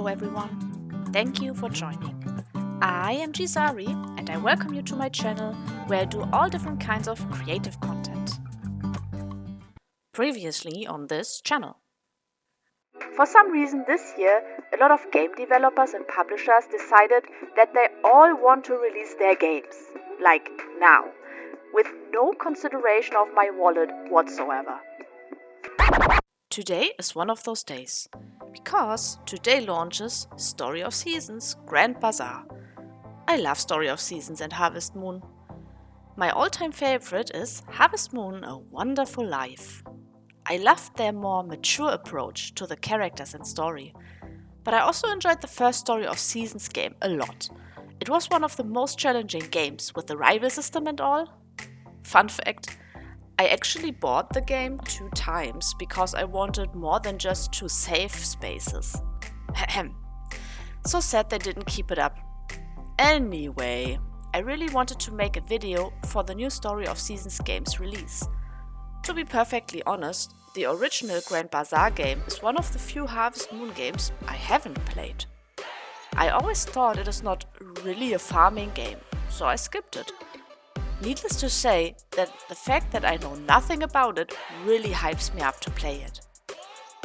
Hello everyone, thank you for joining. I am Jisary and I welcome you to my channel where I do all different kinds of creative content. Previously on this channel. For some reason this year, a lot of game developers and publishers decided that they all want to release their games, like now, with no consideration of my wallet whatsoever. Today is one of those days, because today launches Story of Seasons Grand Bazar. I love Story of Seasons and Harvest Moon. My all-time favorite is Harvest Moon: A Wonderful Life. I loved their more mature approach to the characters and story, but I also enjoyed the first Story of Seasons game a lot. It was one of the most challenging games with the rival system and all. Fun fact, I actually bought the game 2 times because I wanted more than just 2 save spaces. So sad they didn't keep it up. Anyway, I really wanted to make a video for the new Story of Seasons game's release. To be perfectly honest, the original Grand Bazar game is one of the few Harvest Moon games I haven't played. I always thought it is not really a farming game, so I skipped it. Needless to say that the fact that I know nothing about it really hypes me up to play it.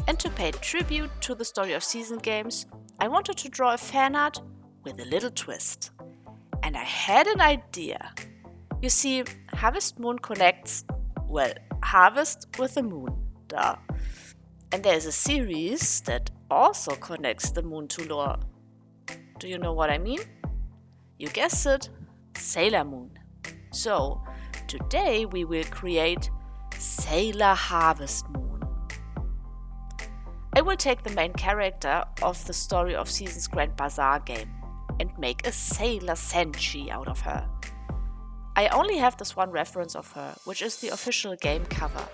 And to pay tribute to the Story of Season games, I wanted to draw a fan art with a little twist. And I had an idea. You see, Harvest Moon connects, harvest with the moon, duh. And there is a series that also connects the moon to lore. Do you know what I mean? You guessed it, Sailor Moon. So, today we will create Sailor Harvest Moon. I will take the main character of the Story of Seasons Grand Bazar game and make a Sailor Senshi out of her. I only have this one reference of her, which is the official game cover.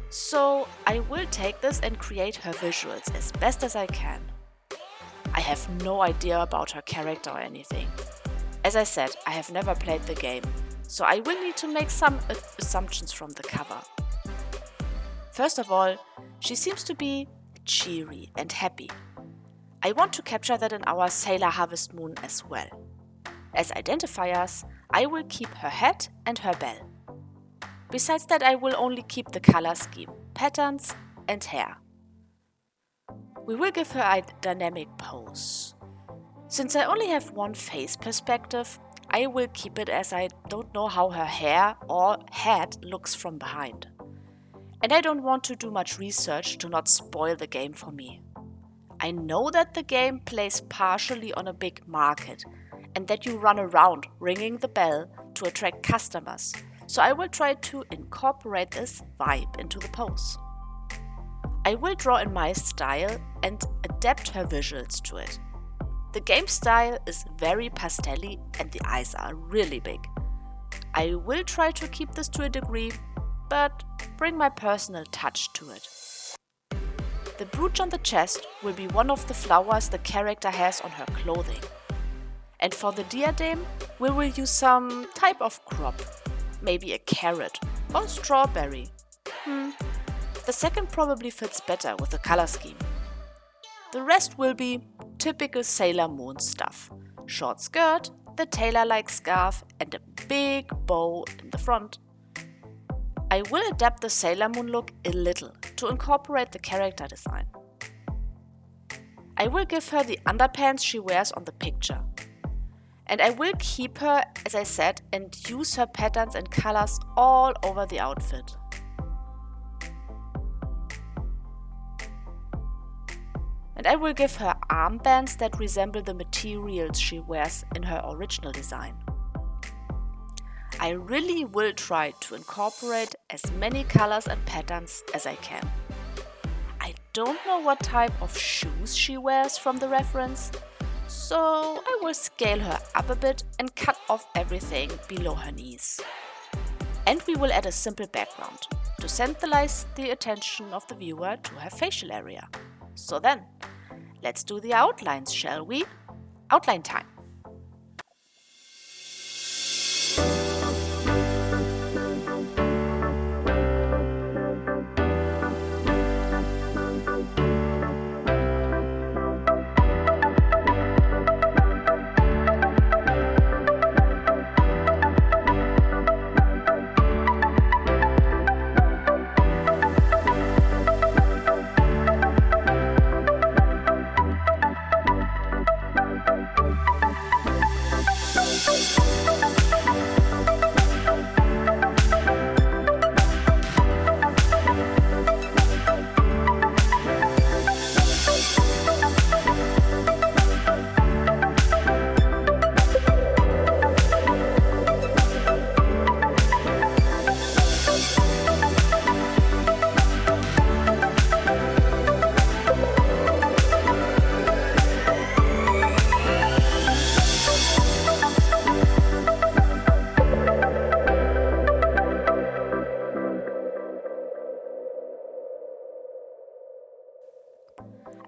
So I will take this and create her visuals as best as I can. I have no idea about her character or anything. As I said, I have never played the game, so I will need to make some assumptions from the cover. First of all, she seems to be cheery and happy. I want to capture that in our Sailor Harvest Moon as well. As identifiers, I will keep her hat and her bell. Besides that, I will only keep the color scheme, patterns and hair. We will give her a dynamic pose. Since I only have one face perspective, I will keep it as I don't know how her hair or hat looks from behind. And I don't want to do much research to not spoil the game for me. I know that the game plays partially on a big market and that you run around ringing the bell to attract customers, so I will try to incorporate this vibe into the pose. I will draw in my style and adapt her visuals to it. The game style is very pastel-y and the eyes are really big. I will try to keep this to a degree, but bring my personal touch to it. The brooch on the chest will be one of the flowers the character has on her clothing. And for the diadem, we will use some type of crop, maybe a carrot or strawberry. The second probably fits better with the color scheme. The rest will be typical Sailor Moon stuff. Short skirt, the tailor-like scarf and a big bow in the front. I will adapt the Sailor Moon look a little to incorporate the character design. I will give her the underpants she wears on the picture. And I will keep her, as I said, and use her patterns and colors all over the outfit. And I will give her armbands that resemble the materials she wears in her original design. I really will try to incorporate as many colors and patterns as I can. I don't know what type of shoes she wears from the reference, so I will scale her up a bit and cut off everything below her knees. And we will add a simple background to centralize the attention of the viewer to her facial area. So then, let's do the outlines, shall we? Outline time!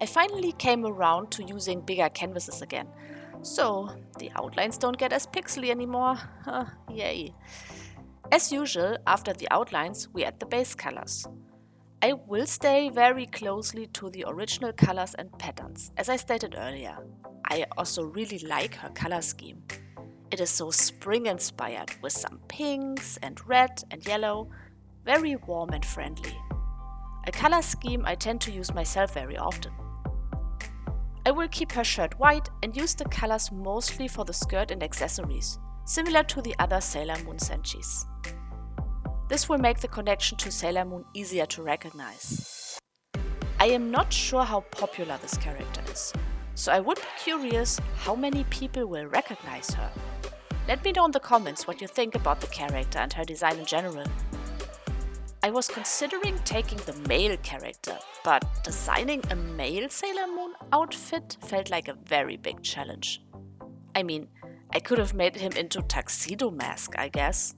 I finally came around to using bigger canvases again, so the outlines don't get as pixely anymore. Yay! As usual, after the outlines, we add the base colors. I will stay very closely to the original colors and patterns, as I stated earlier. I also really like her color scheme. It is so spring-inspired with some pinks and red and yellow, very warm and friendly. A color scheme I tend to use myself very often. I will keep her shirt white and use the colors mostly for the skirt and accessories, similar to the other Sailor Moon senchis. This will make the connection to Sailor Moon easier to recognize. I am not sure how popular this character is, so I would be curious how many people will recognize her. Let me know in the comments what you think about the character and her design in general. I was considering taking the male character, but designing a male Sailor Moon outfit felt like a very big challenge. I mean, I could have made him into tuxedo mask, I guess,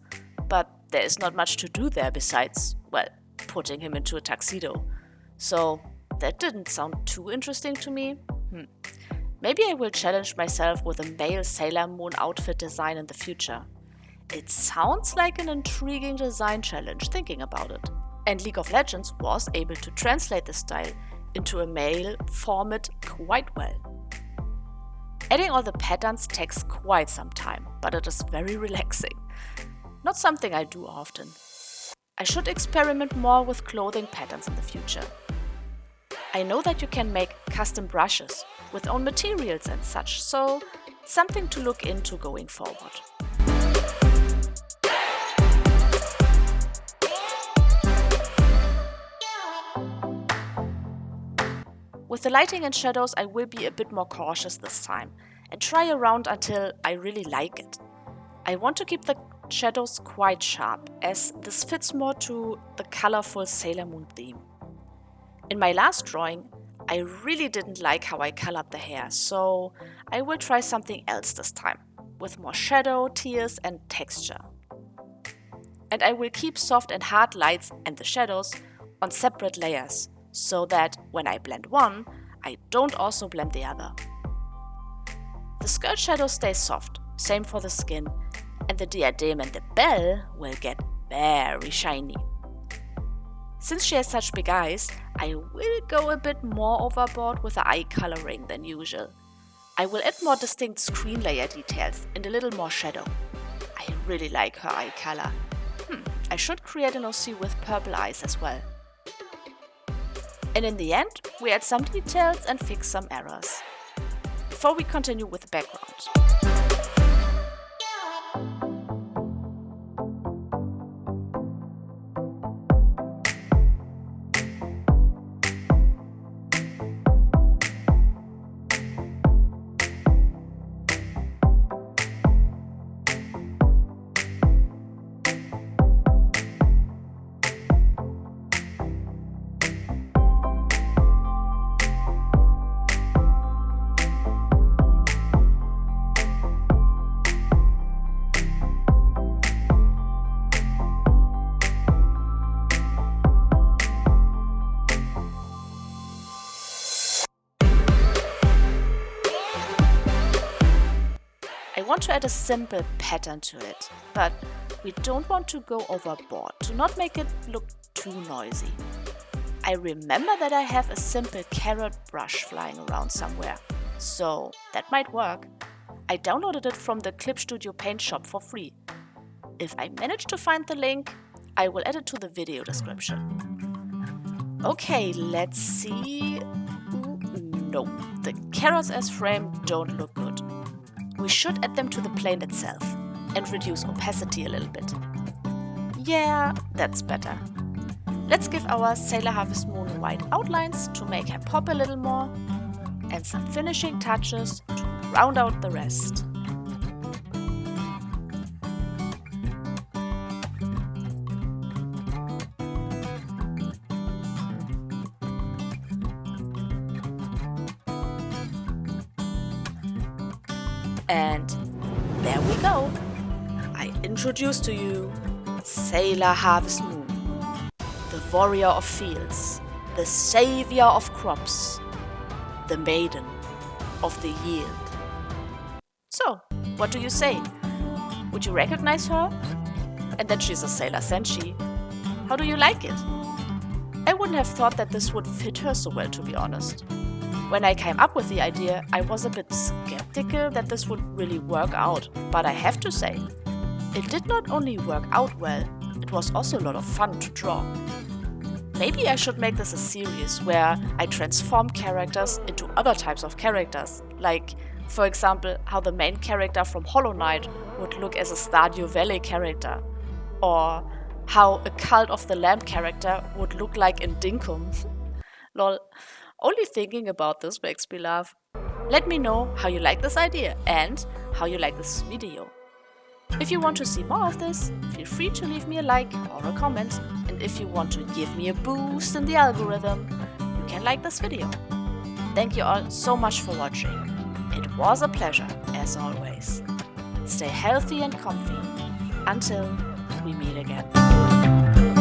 but there is not much to do there besides, well, putting him into a tuxedo. So that didn't sound too interesting to me. Maybe I will challenge myself with a male Sailor Moon outfit design in the future. It sounds like an intriguing design challenge thinking about it. And League of Legends was able to translate this style into a male format quite well. Adding all the patterns takes quite some time, but it is very relaxing. Not something I do often. I should experiment more with clothing patterns in the future. I know that you can make custom brushes with own materials and such, so something to look into going forward. With the lighting and shadows, I will be a bit more cautious this time and try around until I really like it. I want to keep the shadows quite sharp, as this fits more to the colorful Sailor Moon theme. In my last drawing, I really didn't like how I colored the hair, so I will try something else this time, with more shadow, tears and texture. And I will keep soft and hard lights and the shadows on separate layers, so that when I blend one, I don't also blend the other. The skirt shadow stays soft, same for the skin, and the diadem and the bell will get very shiny. Since she has such big eyes, I will go a bit more overboard with the eye coloring than usual. I will add more distinct screen layer details and a little more shadow. I really like her eye color. I should create an OC with purple eyes as well. And in the end, we add some details and fix some errors. Before we continue with the background. I want to add a simple pattern to it, but we don't want to go overboard to not make it look too noisy. I remember that I have a simple carrot brush flying around somewhere, so that might work. I downloaded it from the Clip Studio Paint shop for free. If I manage to find the link, I will add it to the video description. Okay, let's see. No, the carrots as framed don't look good. We should add them to the plane itself and reduce opacity a little bit. Yeah, that's better. Let's give our Sailor Harvest Moon white outlines to make her pop a little more, and some finishing touches to round out the rest. And there we go. I introduce to you Sailor Harvest Moon, the warrior of fields, the savior of crops, the maiden of the yield. So, what do you say? Would you recognize her? And then she's a Sailor Senshi. How do you like it? I wouldn't have thought that this would fit her so well, to be honest. When I came up with the idea, I was a bit skeptical that this would really work out, but I have to say, it did not only work out well, it was also a lot of fun to draw. Maybe I should make this a series where I transform characters into other types of characters, like, for example, how the main character from Hollow Knight would look as a Stardew Valley character, or how a Cult of the Lamb character would look like in Dinkum. Lol, only thinking about this makes me laugh. Let me know how you like this idea and how you like this video. If you want to see more of this, feel free to leave me a like or a comment, and if you want to give me a boost in the algorithm, you can like this video. Thank you all so much for watching. It was a pleasure, as always. Stay healthy and comfy. Until we meet again.